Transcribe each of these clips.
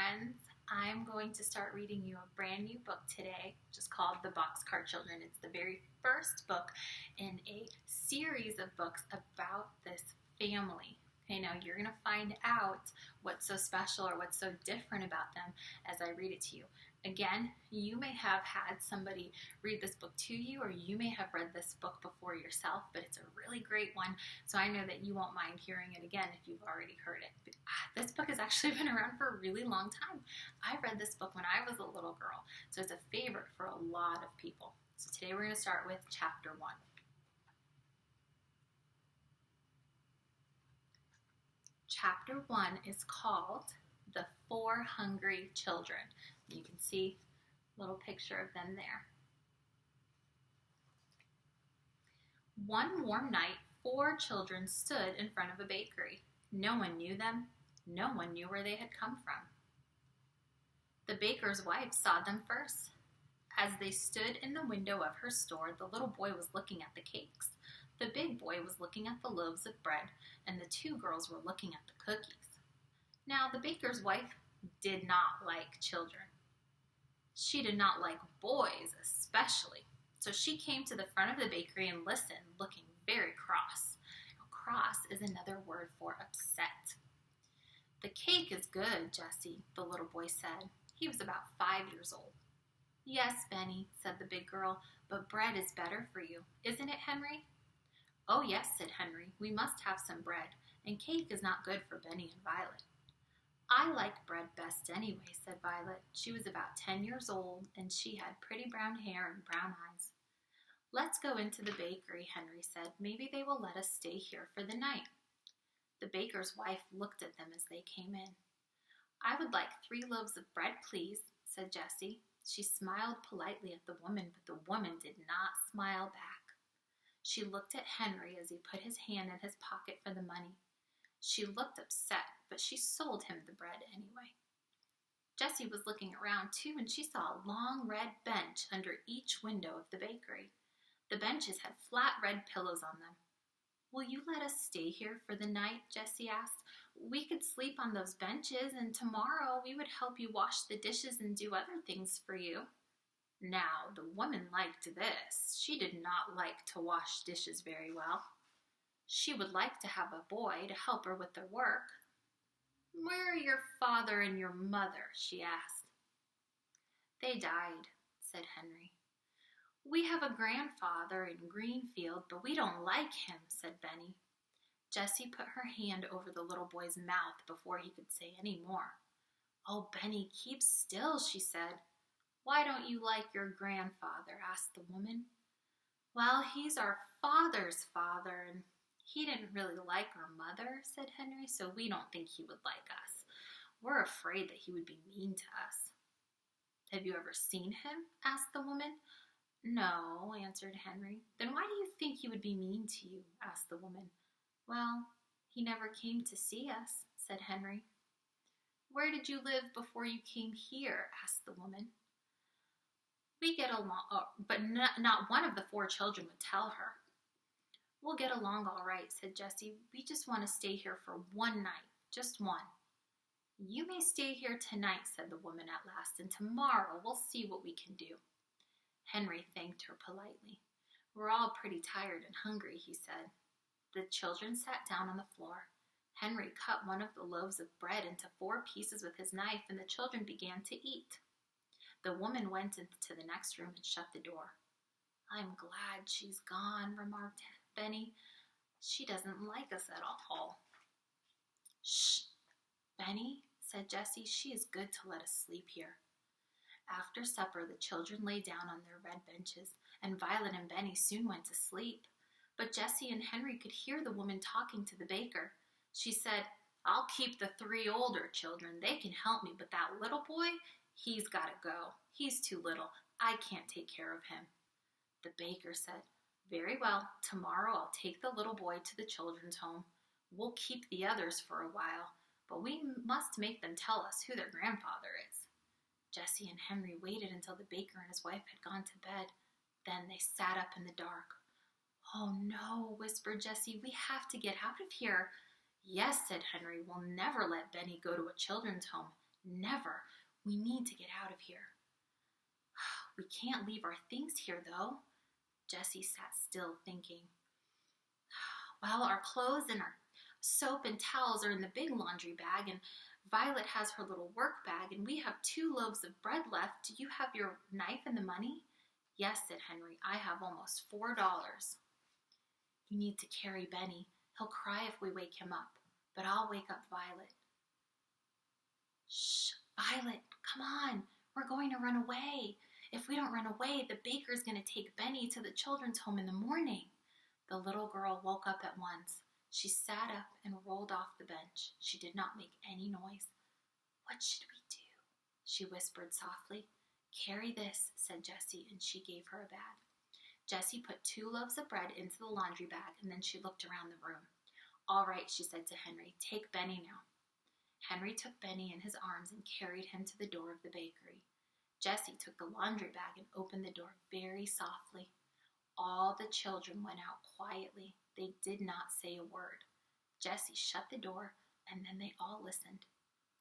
friends. I'm going to start reading you a brand new book today, which is called The Boxcar Children. It's the very first book in a series of books about this family. Okay, now you're going to find out what's so special or what's so different about them as I read it to you. Again, you may have had somebody read this book to you, or you may have read this book before yourself, but it's a really great one, so I know that you won't mind hearing it again if you've already heard it. This book has actually been around for a really long time. I read this book when I was a little girl, so it's a favorite for a lot of people. So today we're going to start with chapter 1. Chapter 1 is called The 4 Hungry Children. You can see a little picture of them there. One warm night, 4 children stood in front of a bakery. No one knew them. No one knew where they had come from. The baker's wife saw them first. As they stood in the window of her store, the little boy was looking at the cakes. The big boy was looking at the loaves of bread, and the 2 girls were looking at the cookies. Now, the baker's wife did not like children. She did not like boys especially. So she came to the front of the bakery and listened, looking very cross. Cross is another word for upset. The cake is good, Jessie, the little boy said. He was about 5 years old. Yes, Benny, said the big girl, but bread is better for you. Isn't it, Henry? Oh, yes, said Henry. We must have some bread, and cake is not good for Benny and Violet. I like bread best anyway, said Violet. She was about 10 years old, and she had pretty brown hair and brown eyes. Let's go into the bakery, Henry said. Maybe they will let us stay here for the night. The baker's wife looked at them as they came in. I would like 3 loaves of bread, please, said Jessie. She smiled politely at the woman, but the woman did not smile back. She looked at Henry as he put his hand in his pocket for the money. She looked upset, but she sold him the bread anyway. Jessie was looking around too, and she saw a long red bench under each window of the bakery. The benches had flat red pillows on them. Will you let us stay here for the night? Jessie asked. We could sleep on those benches, and tomorrow we would help you wash the dishes and do other things for you. Now, the woman liked this. She did not like to wash dishes very well. She would like to have a boy to help her with their work. Where are your father and your mother? She asked. They died, said Henry. We have a grandfather in Greenfield, but we don't like him, said Benny. Jessie put her hand over the little boy's mouth before he could say any more. Oh, Benny, keep still, she said. Why don't you like your grandfather? Asked the woman. Well, he's our father's father, and he didn't really like our mother, said Henry, so we don't think he would like us. We're afraid that he would be mean to us. Have you ever seen him? Asked the woman. No, answered Henry. Then why do you think he would be mean to you? Asked the woman. Well, he never came to see us, said Henry. Where did you live before you came here? Asked the woman. We get along, but not one of the 4 children would tell her. We'll get along all right, said Jessie. We just want to stay here for one night, just one. You may stay here tonight, said the woman at last, and tomorrow we'll see what we can do. Henry thanked her politely. We're all pretty tired and hungry, he said. The children sat down on the floor. Henry cut one of the loaves of bread into 4 pieces with his knife, and the children began to eat. The woman went into the next room and shut the door. I'm glad she's gone, remarked Benny. She doesn't like us at all. Shh, Benny, said Jessie. She is good to let us sleep here. After supper, the children lay down on their red benches, and Violet and Benny soon went to sleep. But Jessie and Henry could hear the woman talking to the baker. She said, I'll keep the 3 older children. They can help me, but that little boy, he's got to go. He's too little. I can't take care of him. The baker said, Very well. Tomorrow I'll take the little boy to the children's home. We'll keep the others for a while, but we must make them tell us who their grandfather is. Jessie and Henry waited until the baker and his wife had gone to bed. Then they sat up in the dark. Oh no, whispered Jessie, we have to get out of here. Yes, said Henry, we'll never let Benny go to a children's home. Never. We need to get out of here. We can't leave our things here, though. Jessie sat still, thinking. Well, our clothes and our soap and towels are in the big laundry bag, and Violet has her little work bag, and we have 2 loaves of bread left. Do you have your knife and the money? Yes, said Henry. I have almost $4. You need to carry Benny. He'll cry if we wake him up, but I'll wake up Violet. Shh, Violet, come on. We're going to run away. If we don't run away, the baker's going to take Benny to the children's home in the morning. The little girl woke up at once. She sat up and rolled off the bench. She did not make any noise. What should we do? She whispered softly. Carry this, said Jessie, and she gave her a bag. Jessie put 2 loaves of bread into the laundry bag, and then she looked around the room. All right, she said to Henry, take Benny now. Henry took Benny in his arms and carried him to the door of the bakery. Jessie took the laundry bag and opened the door very softly. All the children went out quietly. They did not say a word. Jessie shut the door, and then they all listened.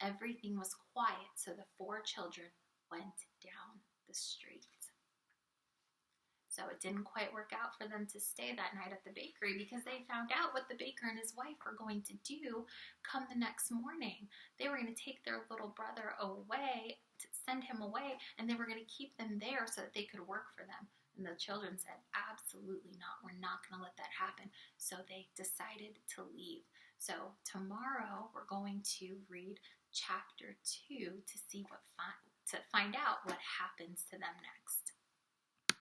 Everything was quiet, so the 4 children went down the street. So it didn't quite work out for them to stay that night at the bakery because they found out what the baker and his wife were going to do come the next morning. They were going to take their little brother away, to send him away, and they were going to keep them there so that they could work for them. And the children said, absolutely not. We're not going to let that happen. So they decided to leave. So tomorrow we're going to read chapter 2 to see to find out what happens to them next.